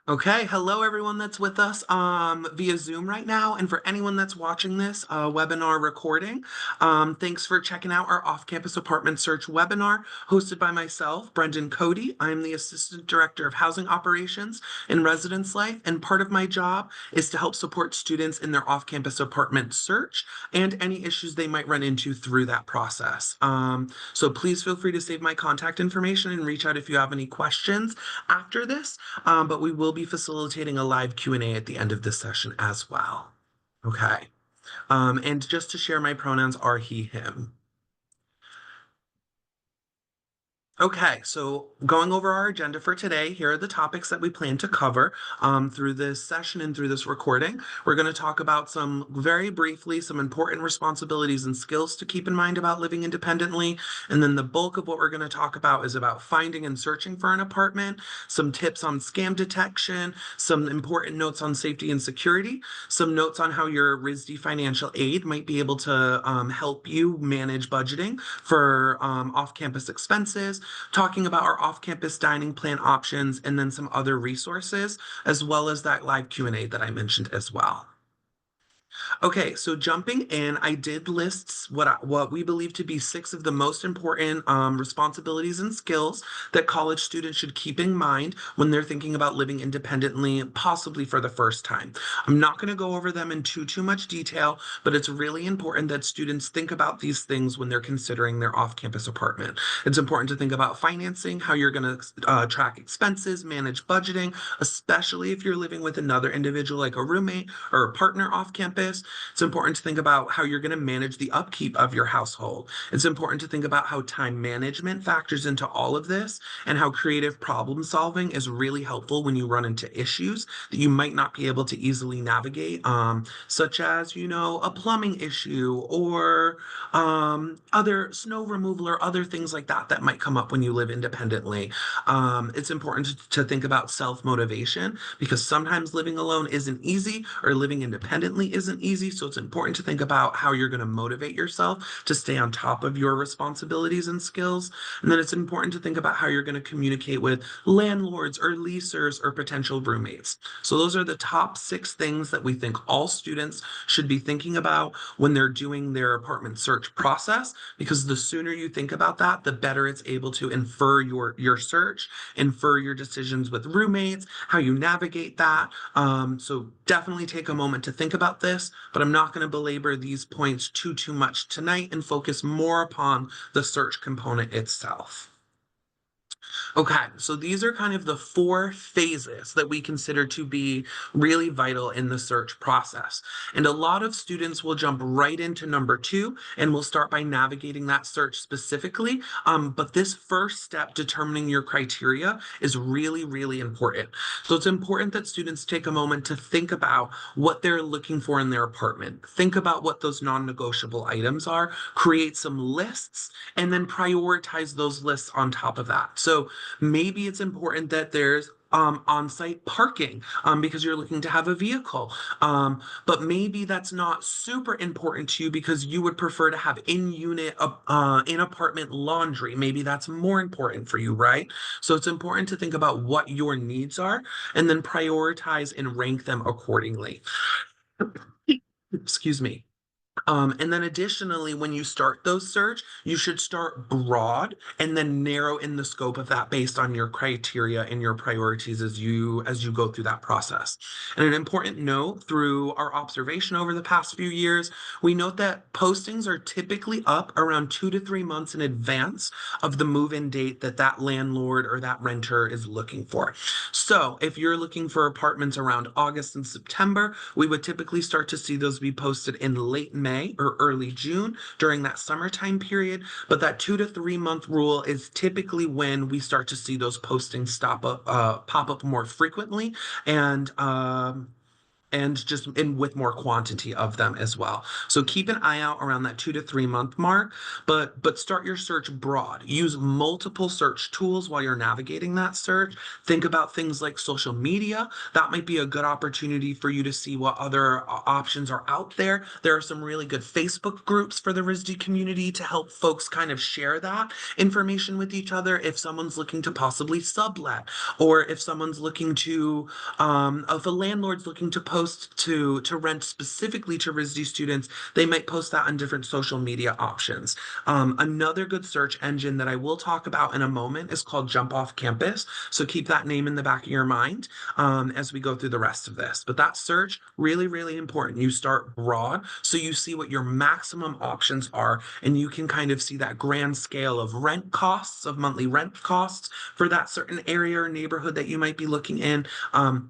Okay, hello everyone that's with us via Zoom right now, and for anyone that's watching this webinar recording, thanks for checking out our off-campus apartment search webinar hosted by myself, Brendan Cody. I'm the Assistant Director of Housing Operations and Residence Life, and part of my job is to help support students in their off-campus apartment search and any issues they might run into through that process. So please feel free to save my contact information and reach out if you have any questions after this. But we will be facilitating a live Q&A at the end of this session as well. Okay. And just to share, my pronouns are he, him. Okay, so going over our agenda for today, here are the topics that we plan to cover through this session and through this recording. We're going to talk about very briefly, some important responsibilities and skills to keep in mind about living independently. And then the bulk of what we're going to talk about is about finding and searching for an apartment, some tips on scam detection, some important notes on safety and security, some notes on how your RISD financial aid might be able to help you manage budgeting for off-campus expenses, talking about our off-campus dining plan options, and then some other resources, as well as that live Q&A that I mentioned as well. Okay, so jumping in, I did list what we believe to be six of the most important responsibilities and skills that college students should keep in mind when they're thinking about living independently, possibly for the first time. I'm not going to go over them in too much detail, but it's really important that students think about these things when they're considering their off-campus apartment. It's important to think about financing, how you're going to track expenses, manage budgeting, especially if you're living with another individual like a roommate or a partner off campus. It's important to think about how you're going to manage the upkeep of your household. It's important to think about how time management factors into all of this and how creative problem solving is really helpful when you run into issues that you might not be able to easily navigate, such as, a plumbing issue or other snow removal or other things like that that might come up when you live independently. It's important to think about self-motivation because sometimes living alone isn't easy or living independently isn't easy. So it's important to think about how you're going to motivate yourself to stay on top of your responsibilities and skills. And then it's important to think about how you're going to communicate with landlords or leasers or potential roommates. So those are the top six things that we think all students should be thinking about when they're doing their apartment search process, because the sooner you think about that, the better it's able to infer your search, infer your decisions with roommates, how you navigate that. So definitely take a moment to think about this, but I'm not going to belabor these points too much tonight and focus more upon the search component itself. Okay, so these are kind of the four phases that we consider to be really vital in the search process. And a lot of students will jump right into number two and we'll start by navigating that search specifically. But this first step, determining your criteria, is really important. So it's important that students take a moment to think about what they're looking for in their apartment. Think about what those non-negotiable items are, create some lists, and then prioritize those lists on top of that. So maybe it's important that there's on-site parking because you're looking to have a vehicle. But maybe that's not super important to you because you would prefer to have in-unit, in-apartment laundry. Maybe that's more important for you, right? So it's important to think about what your needs are and then prioritize and rank them accordingly. Excuse me. And then additionally, when you start those search, you should start broad and then narrow in the scope of that based on your criteria and your priorities as you go through that process. And an important note through our observation over the past few years, we note that postings are typically up around 2 to 3 months in advance of the move-in date that that landlord or that renter is looking for. So if you're looking for apartments around August and September, we would typically start to see those be posted in late May or early June during that summertime period. But that 2 to 3 month rule is typically when we start to see those postings pop up more frequently. And and just in with more quantity of them as well. So keep an eye out around that 2 to 3 month mark, but start your search broad. Use multiple search tools while you're navigating that search. Think about things like social media. That might be a good opportunity for you to see what other options are out there. There are some really good Facebook groups for the RISD community to help folks kind of share that information with each other if someone's looking to possibly sublet, or if someone's looking to if a landlord's looking to post to rent specifically to RISD students, they might post that on different social media options. Another good search engine that I will talk about in a moment is called Jump Off Campus. So keep that name in the back of your mind as we go through the rest of this. But that search, really, really important. You start broad so you see what your maximum options are, and you can kind of see that grand scale of rent costs, of monthly rent costs for that certain area or neighborhood that you might be looking in.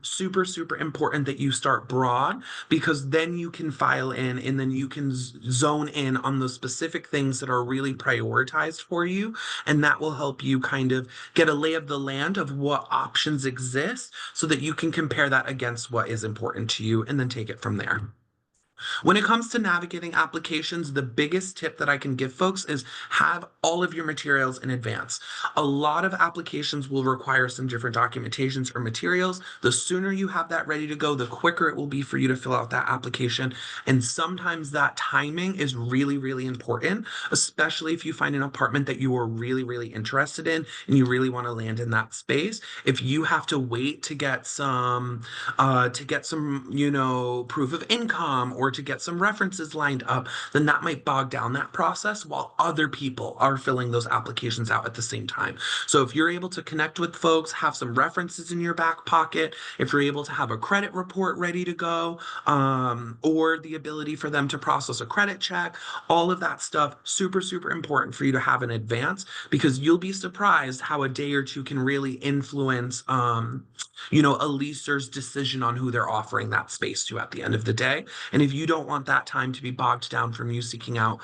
Super, super important that you start broad, because then you can file in and then you can zone in on the specific things that are really prioritized for you. And that will help you kind of get a lay of the land of what options exist so that you can compare that against what is important to you and then take it from there. When it comes to navigating applications, the biggest tip that I can give folks is have all of your materials in advance. A lot of applications will require some different documentations or materials. The sooner you have that ready to go, the quicker it will be for you to fill out that application. And sometimes that timing is really, really important, especially if you find an apartment that you are really, really interested in and you really want to land in that space. If you have to wait to get some, proof of income or to get some references lined up, then that might bog down that process while other people are filling those applications out at the same time. So if you're able to connect with folks, have some references in your back pocket, if you're able to have a credit report ready to go, or the ability for them to process a credit check, all of that stuff, super, super important for you to have in advance, because you'll be surprised how a day or two can really influence, a leaser's decision on who they're offering that space to at the end of the day. And if you don't want that time to be bogged down from you seeking out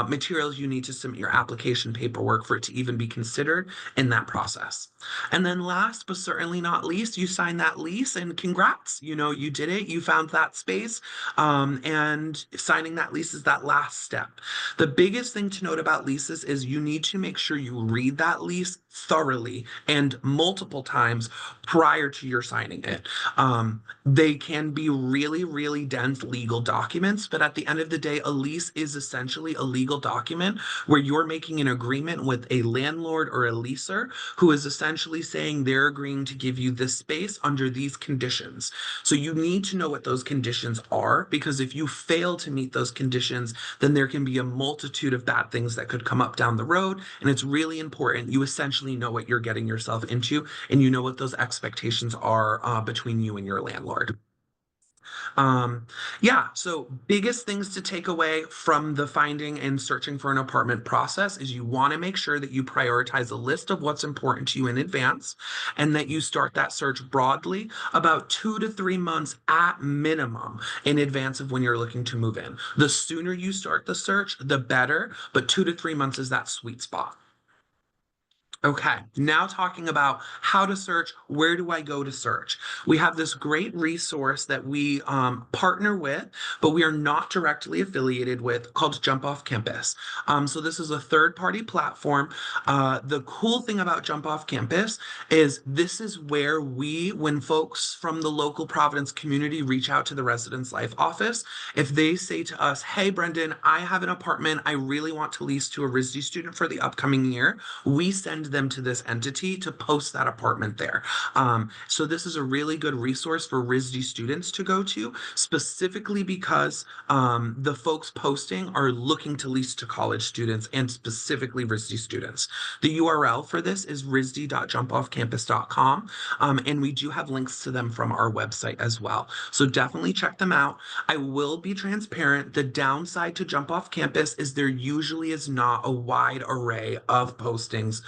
materials, you need to submit your application paperwork for it to even be considered in that process. And then last but certainly not least, you sign that lease, and congrats, you did it. You found that space. And signing that lease is that last step. The biggest thing to note about leases is you need to make sure you read that lease thoroughly and multiple times prior to your signing it. They can be really, really dense legal documents, but at the end of the day, a lease is essentially a legal document where you're making an agreement with a landlord or a leaser who is essentially saying they're agreeing to give you this space under these conditions. So you need to know what those conditions are, because if you fail to meet those conditions, then there can be a multitude of bad things that could come up down the road. And it's really important you essentially know what you're getting yourself into, and you know what those expectations are between you and your landlord. Yeah, so biggest things to take away from the finding and searching for an apartment process is you want to make sure that you prioritize a list of what's important to you in advance, and that you start that search broadly about 2 to 3 months at minimum in advance of when you're looking to move in. The sooner you start the search, the better, but 2 to 3 months is that sweet spot. Okay, now talking about how to search, where do I go to search? We have this great resource that we partner with, but we are not directly affiliated with, called Jump Off Campus. So this is a third-party platform. The cool thing about Jump Off Campus is this is where when folks from the local Providence community reach out to the Residence Life office, if they say to us, hey, Brendan, I have an apartment I really want to lease to a RISD student for the upcoming year, we send them to this entity to post that apartment there. So this is a really good resource for RISD students to go to, specifically because the folks posting are looking to lease to college students and specifically RISD students. The URL for this is risd.jumpoffcampus.com, and we do have links to them from our website as well. So definitely check them out. I will be transparent. The downside to Jump Off Campus is there usually is not a wide array of postings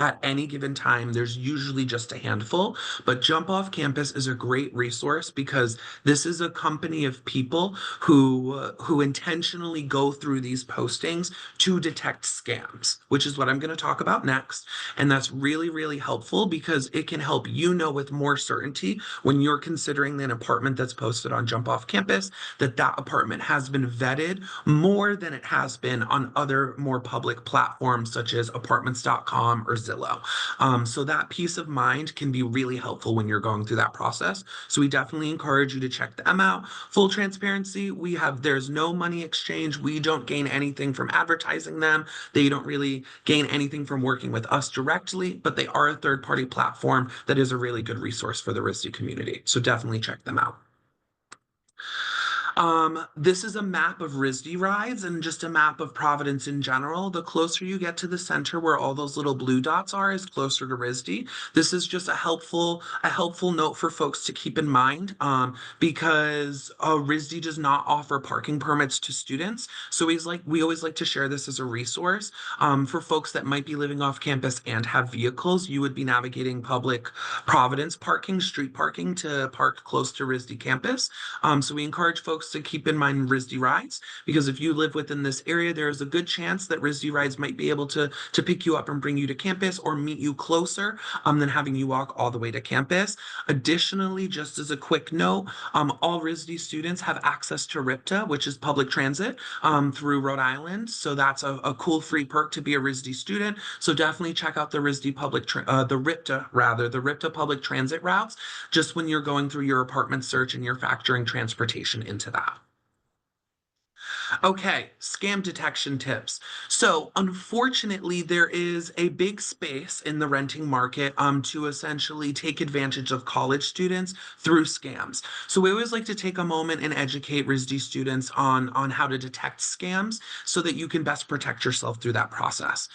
at any given time. There's usually just a handful, but Jump Off Campus is a great resource because this is a company of people who intentionally go through these postings to detect scams, which is what I'm going to talk about next. And that's really, really helpful because it can help you know with more certainty when you're considering an apartment that's posted on Jump Off Campus that that apartment has been vetted more than it has been on other more public platforms such as apartments.com or Zillow. So that peace of mind can be really helpful when you're going through that process. So we definitely encourage you to check them out. Full transparency, there's no money exchange. We don't gain anything from advertising them. They don't really gain anything from working with us directly, but they are a third-party platform that is a really good resource for the RISD community. So definitely check them out. This is a map of RISD rides and just a map of Providence in general. The closer you get to the center where all those little blue dots are is closer to RISD. This is just a helpful note for folks to keep in mind because RISD does not offer parking permits to students. So we always like to share this as a resource for folks that might be living off campus and have vehicles. You would be navigating public Providence parking, street parking to park close to RISD campus. So we encourage folks to keep in mind RISD rides because if you live within this area, there is a good chance that RISD rides might be able to pick you up and bring you to campus or meet you closer than having you walk all the way to campus. Additionally, just as a quick note, all RISD students have access to RIPTA, which is public transit through Rhode Island. So that's a cool free perk to be a RISD student. So definitely check out the RISD the RIPTA public transit routes just when you're going through your apartment search and you're factoring transportation into that. Okay, scam detection tips. So, unfortunately, there is a big space in the renting market to essentially take advantage of college students through scams. So, we always like to take a moment and educate RISD students on how to detect scams so that you can best protect yourself through that process.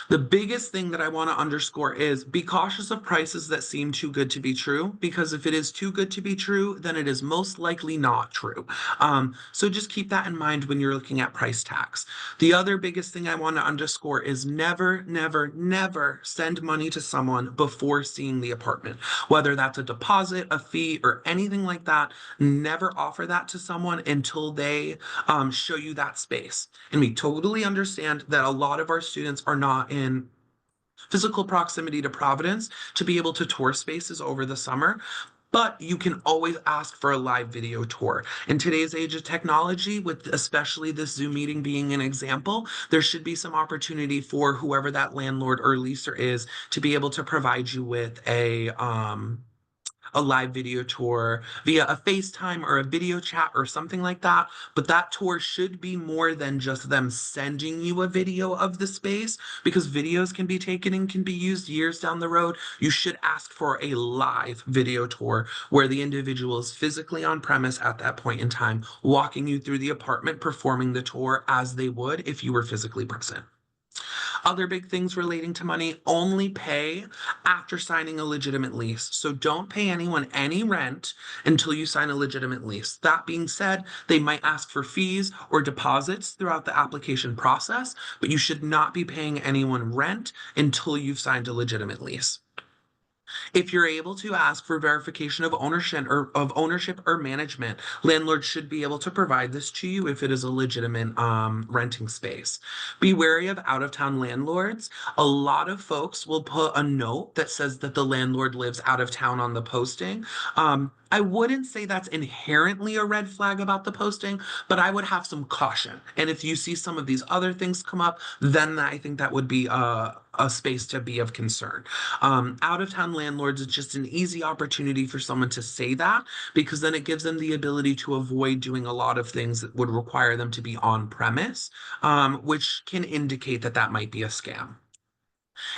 The biggest thing that I want to underscore is be cautious of prices that seem too good to be true, because if it is too good to be true, then it is most likely not true. So just keep that in mind when you're looking at price tags. The other biggest thing I want to underscore is never, never, never send money to someone before seeing the apartment, whether that's a deposit, a fee, or anything like that. Never offer that to someone until they show you that space. And we totally understand that a lot of our students are not in physical proximity to Providence to be able to tour spaces over the summer. But you can always ask for a live video tour. In today's age of technology, with especially this Zoom meeting being an example, there should be some opportunity for whoever that landlord or leaser is to be able to provide you with a live video tour via a FaceTime or a video chat or something like that. But that tour should be more than just them sending you a video of the space because videos can be taken and can be used years down the road. You should ask for a live video tour where the individual is physically on premise at that point in time, walking you through the apartment, performing the tour as they would if you were physically present. Other big things relating to money, only pay after signing a legitimate lease. So don't pay anyone any rent until you sign a legitimate lease. That being said, they might ask for fees or deposits throughout the application process, but you should not be paying anyone rent until you've signed a legitimate lease. If you're able to ask for verification of ownership or management, landlords should be able to provide this to you if it is a legitimate renting space. Be wary of out-of-town landlords. A lot of folks will put a note that says that the landlord lives out of town on the posting. I wouldn't say that's inherently a red flag about the posting, but I would have some caution. And if you see some of these other things come up, then I think that would be a space to be of concern. Out of town landlords, it's just an easy opportunity for someone to say that because then it gives them the ability to avoid doing a lot of things that would require them to be on premise, which can indicate that that might be a scam.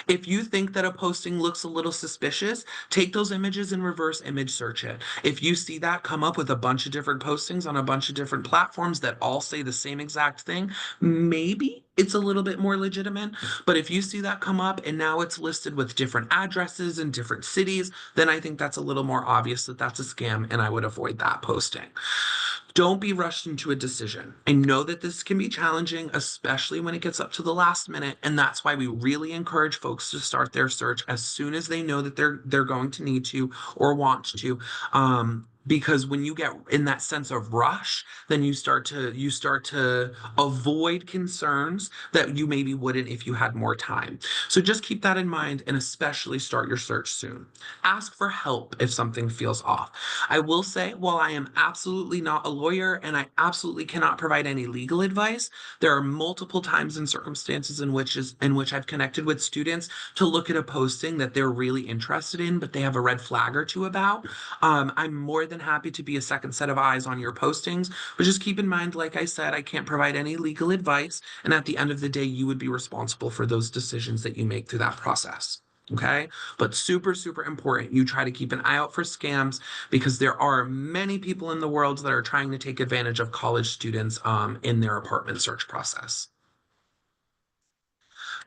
If you think that a posting looks a little suspicious, take those images and reverse image search it. If you see that come up with a bunch of different postings on a bunch of different platforms that all say the same exact thing, maybe it's a little bit more legitimate. But if you see that come up and now it's listed with different addresses in different cities, then I think that's a little more obvious that that's a scam and I would avoid that posting. Don't be rushed into a decision. I know that this can be challenging, especially when it gets up to the last minute, and that's why we really encourage folks to start their search as soon as they know that they're going to need to or want to. Because when you get in that sense of rush, then you start to avoid concerns that you maybe wouldn't if you had more time. So just keep that in mind and especially start your search soon. Ask for help if something feels off. I will say, while I am absolutely not a lawyer and I absolutely cannot provide any legal advice, there are multiple times and circumstances in which I've connected with students to look at a posting that they're really interested in, but they have a red flag or two about. I'm more than happy to be a second set of eyes on your postings, but just keep in mind, like I said, I can't provide any legal advice, and at the end of the day, you would be responsible for those decisions that you make through that process. Okay. But super, super important. You try to keep an eye out for scams because there are many people in the world that are trying to take advantage of college students in their apartment search process.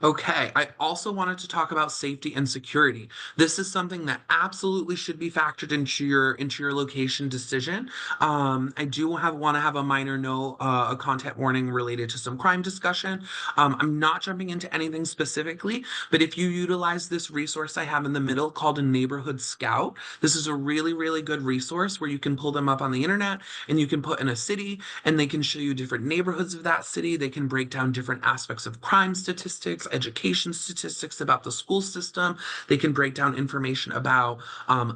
Okay, I also wanted to talk about safety and security. This is something that absolutely should be factored into your location decision. I do have want to have a minor note, a content warning related to some crime discussion. I'm not jumping into anything specifically, but if you utilize this resource I have in the middle called a neighborhood scout, this is a really, really good resource where you can pull them up on the internet and you can put in a city and they can show you different neighborhoods of that city. They can break down different aspects of crime statistics, education statistics about the school system. They can break down information about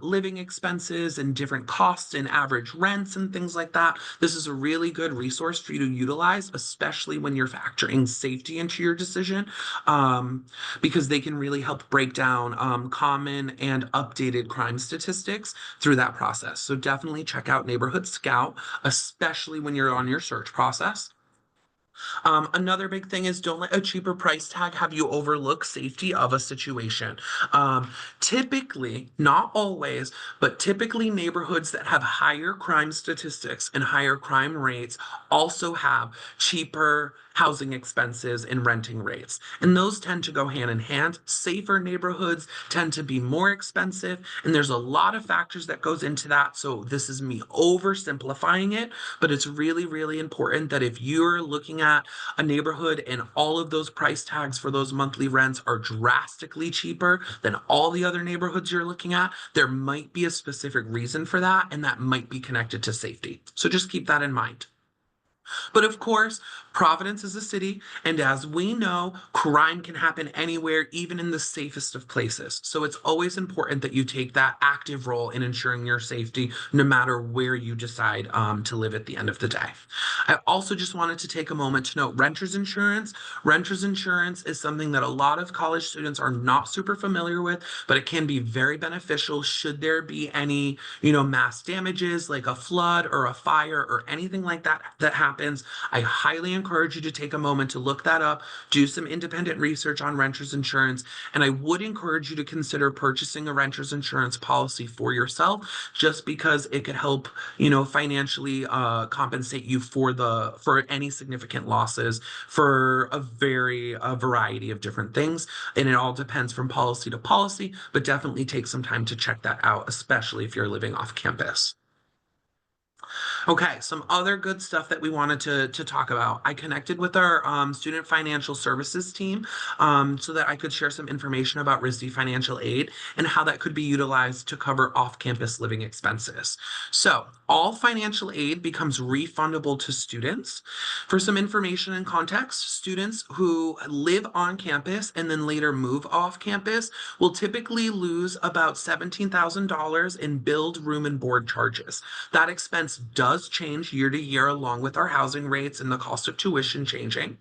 living expenses and different costs and average rents and things like that. This is a really good resource for you to utilize, especially when you're factoring safety into your decision, because they can really help break down common and updated crime statistics through that process. So definitely check out Neighborhood Scout, especially when you're on your search process. Another big thing is don't let a cheaper price tag have you overlook safety of a situation. Typically, not always, but typically neighborhoods that have higher crime statistics and higher crime rates also have cheaper housing expenses and renting rates. And those tend to go hand in hand. Safer neighborhoods tend to be more expensive, and there's a lot of factors that goes into that. So this is me oversimplifying it, but it's really, really important that if you're looking at a neighborhood and all of those price tags for those monthly rents are drastically cheaper than all the other neighborhoods you're looking at, there might be a specific reason for that, and that might be connected to safety. So just keep that in mind. But of course, Providence is a city, and as we know, crime can happen anywhere, even in the safest of places. So it's always important that you take that active role in ensuring your safety, no matter where you decide to live at the end of the day. I also just wanted to take a moment to note renter's insurance. Renter's insurance is something that a lot of college students are not super familiar with, but it can be very beneficial should there be any, mass damages like a flood or a fire or anything like that that happens. I highly encourage you to take a moment to look that up, do some independent research on renter's insurance, and I would encourage you to consider purchasing a renter's insurance policy for yourself just because it could help, financially compensate you for any significant losses for a variety of different things. And it all depends from policy to policy, but definitely take some time to check that out, especially if you're living off campus. Okay, some other good stuff that we wanted to talk about. I connected with our student financial services team so that I could share some information about RISD financial aid and how that could be utilized to cover off-campus living expenses. So all financial aid becomes refundable to students. For some information and context, students who live on campus and then later move off campus will typically lose about $17,000 in billed room and board charges. That expense does change year to year along with our housing rates and the cost of tuition changing.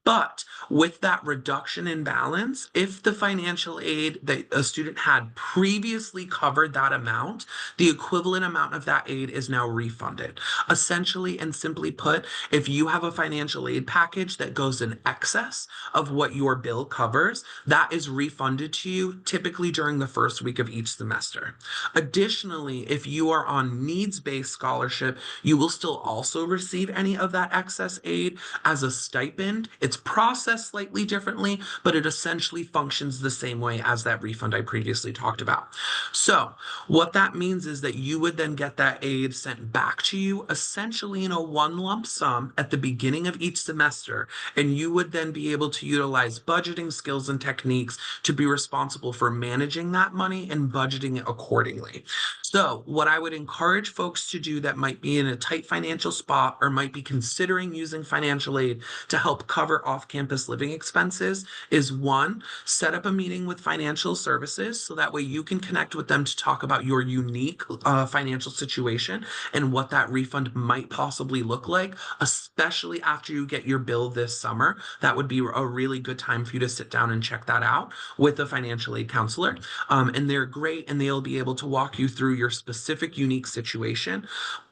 But with that reduction in balance, if the financial aid that a student had previously covered that amount, the equivalent amount of that aid is now refunded. Essentially and simply put, if you have a financial aid package that goes in excess of what your bill covers, that is refunded to you typically during the first week of each semester. Additionally, if you are on needs-based scholarship, you will still also receive any of that excess aid as a stipend. It's It's processed slightly differently, but it essentially functions the same way as that refund I previously talked about. So what that means is that you would then get that aid sent back to you essentially in a one lump sum at the beginning of each semester, and you would then be able to utilize budgeting skills and techniques to be responsible for managing that money and budgeting it accordingly. So, what I would encourage folks to do that might be in a tight financial spot or might be considering using financial aid to help cover off campus living expenses is one, set up a meeting with financial services so that way you can connect with them to talk about your unique financial situation and what that refund might possibly look like, especially after you get your bill this summer. That would be a really good time for you to sit down and check that out with a financial aid counselor. And they're great and they'll be able to walk you through your specific unique situation.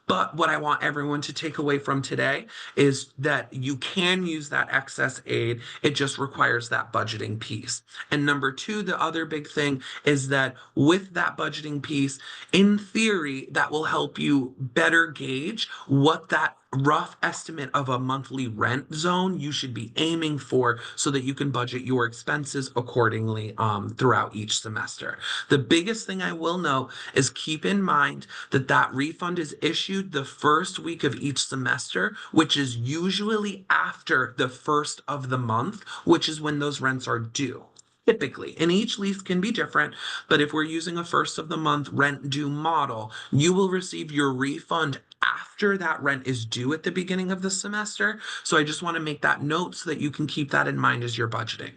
But what I want everyone to take away from today is that you can use that excess aid. It just requires that budgeting piece. And number two, the other big thing is that with that budgeting piece, in theory, that will help you better gauge what that rough estimate of a monthly rent zone you should be aiming for so that you can budget your expenses accordingly throughout each semester. The biggest thing I will note is keep in mind that that refund is issued the first week of each semester, which is usually after the first of the month, which is when those rents are due. Typically, and each lease can be different, but if we're using a first of the month rent due model, you will receive your refund after that rent is due at the beginning of the semester. So I just want to make that note so that you can keep that in mind as you're budgeting.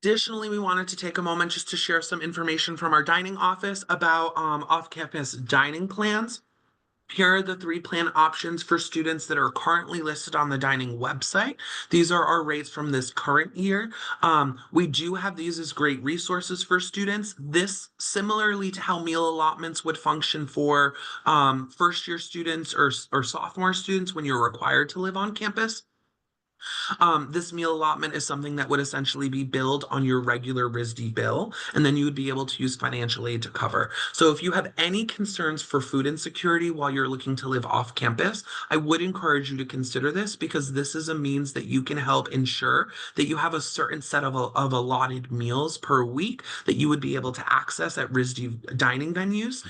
Additionally, we wanted to take a moment just to share some information from our dining office about off-campus dining plans. Here are the three plan options for students that are currently listed on the dining website. These are our rates from this current year. We do have these as great resources for students. This, similarly to how meal allotments would function for first year students or sophomore students when you're required to live on campus. This meal allotment is something that would essentially be billed on your regular RISD bill, and then you would be able to use financial aid to cover. So if you have any concerns for food insecurity while you're looking to live off campus, I would encourage you to consider this because this is a means that you can help ensure that you have a certain set of allotted meals per week that you would be able to access at RISD dining venues.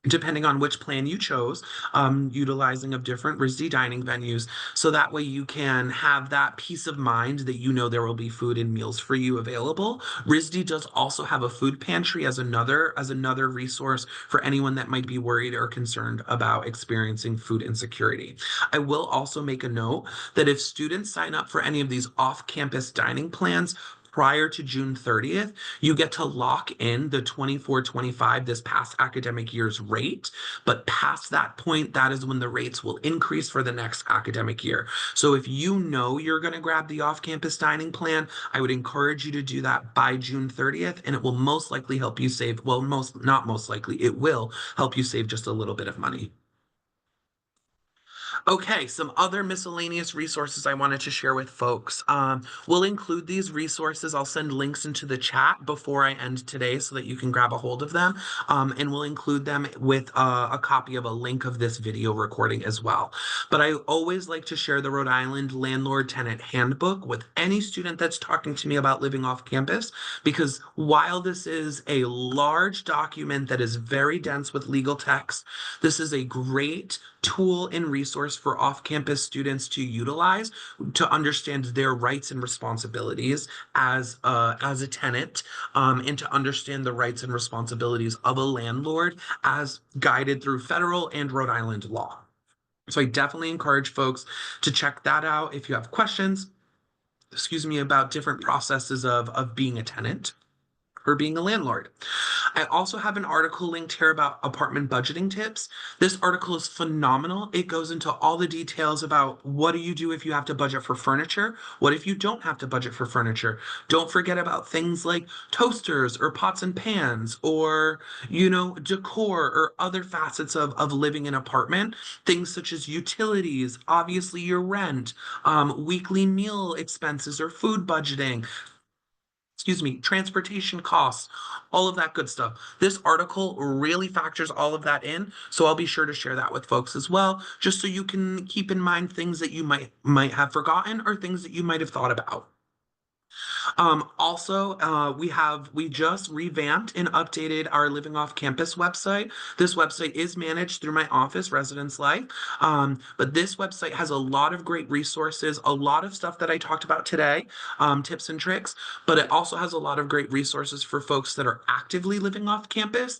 Depending on which plan you chose, utilizing of different RISD dining venues. So that way you can have that peace of mind that you know there will be food and meals for you available. RISD does also have a food pantry as another resource for anyone that might be worried or concerned about experiencing food insecurity. I will also make a note that if students sign up for any of these off-campus dining plans, prior to June 30th, you get to lock in the 24-25 this past academic year's rate. But past that point, that is when the rates will increase for the next academic year. So if you know you're going to grab the off-campus dining plan, I would encourage you to do that by June 30th, and it will most likely help you save, well, not most likely, it will help you save just a little bit of money. Okay, some other miscellaneous resources I wanted to share with folks. We'll include these resources. I'll send links into the chat before I end today so that you can grab a hold of them. And we'll include them with a copy of a link of this video recording as well. But I always like to share the Rhode Island Landlord Tenant Handbook with any student that's talking to me about living off campus, because while this is a large document that is very dense with legal text, this is a great tool and resource for off-campus students to utilize to understand their rights and responsibilities as a tenant, and to understand the rights and responsibilities of a landlord as guided through federal and Rhode Island law. So I definitely encourage folks to check that out if you have questions, excuse me, about different processes of being a tenant or being a landlord. I also have an article linked here about apartment budgeting tips. This article is phenomenal. It goes into all the details about what do you do if you have to budget for furniture? What if you don't have to budget for furniture? Don't forget about things like toasters or pots and pans or, decor or other facets of living in an apartment. Things such as utilities, obviously your rent, weekly meal expenses or food budgeting. transportation costs, all of that good stuff. This article really factors all of that in, so I'll be sure to share that with folks as well, just so you can keep in mind things that you might have forgotten or things that you might have thought about. Also, we just revamped and updated our Living Off Campus website. This website is managed through my office, Residence Life, but this website has a lot of great resources, a lot of stuff that I talked about today, tips and tricks, but it also has a lot of great resources for folks that are actively living off campus,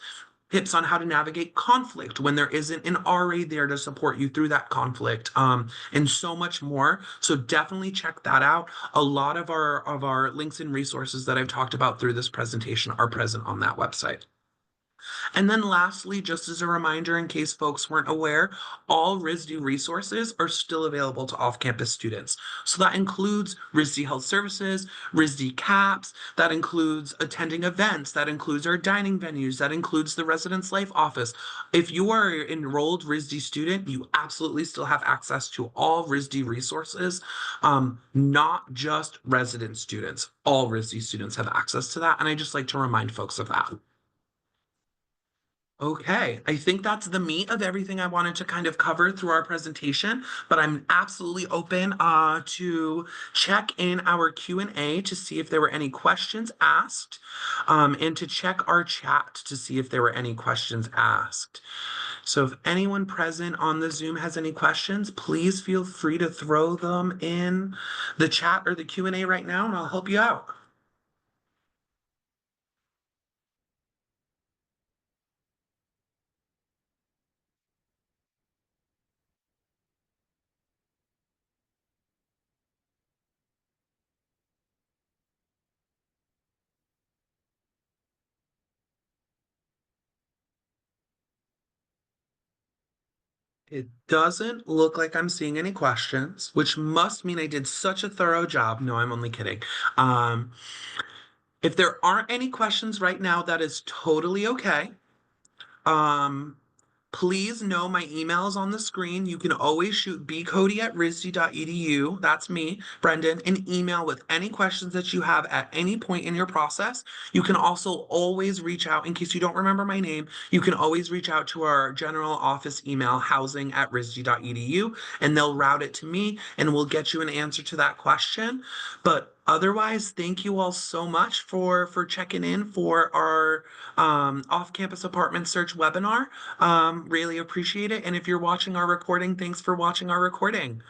tips on how to navigate conflict when there isn't an RA there to support you through that conflict, and so much more. So definitely check that out. A lot of our links and resources that I've talked about through this presentation are present on that website. And then lastly, just as a reminder, in case folks weren't aware, all RISD resources are still available to off-campus students. So that includes RISD Health Services, RISD CAPS, that includes attending events, that includes our dining venues, that includes the Residence Life office. If you are an enrolled RISD student, you absolutely still have access to all RISD resources, not just resident students. All RISD students have access to that, and I just like to remind folks of that. Okay, I think that's the meat of everything I wanted to kind of cover through our presentation, but I'm absolutely open to check in our Q&A to see if there were any questions asked, and to check our chat to see if there were any questions asked. So if anyone present on the Zoom has any questions, please feel free to throw them in the chat or the Q&A right now, and I'll help you out. It doesn't look like I'm seeing any questions, which must mean I did such a thorough job. No, I'm only kidding. Um, if there aren't any questions right now, that is totally okay. Um, Please know my email is on the screen. You can always shoot bcody@risd.edu. That's me, Brendan, an email with any questions that you have at any point in your process. You can also always reach out in case you don't remember my name. You can always reach out to our general office email, housing@risd.edu, and they'll route it to me and we'll get you an answer to that question. But otherwise, thank you all so much for checking in for our off-campus apartment search webinar. Really appreciate it. And if you're watching our recording, thanks for watching our recording.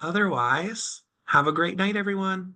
Otherwise, have a great night, everyone.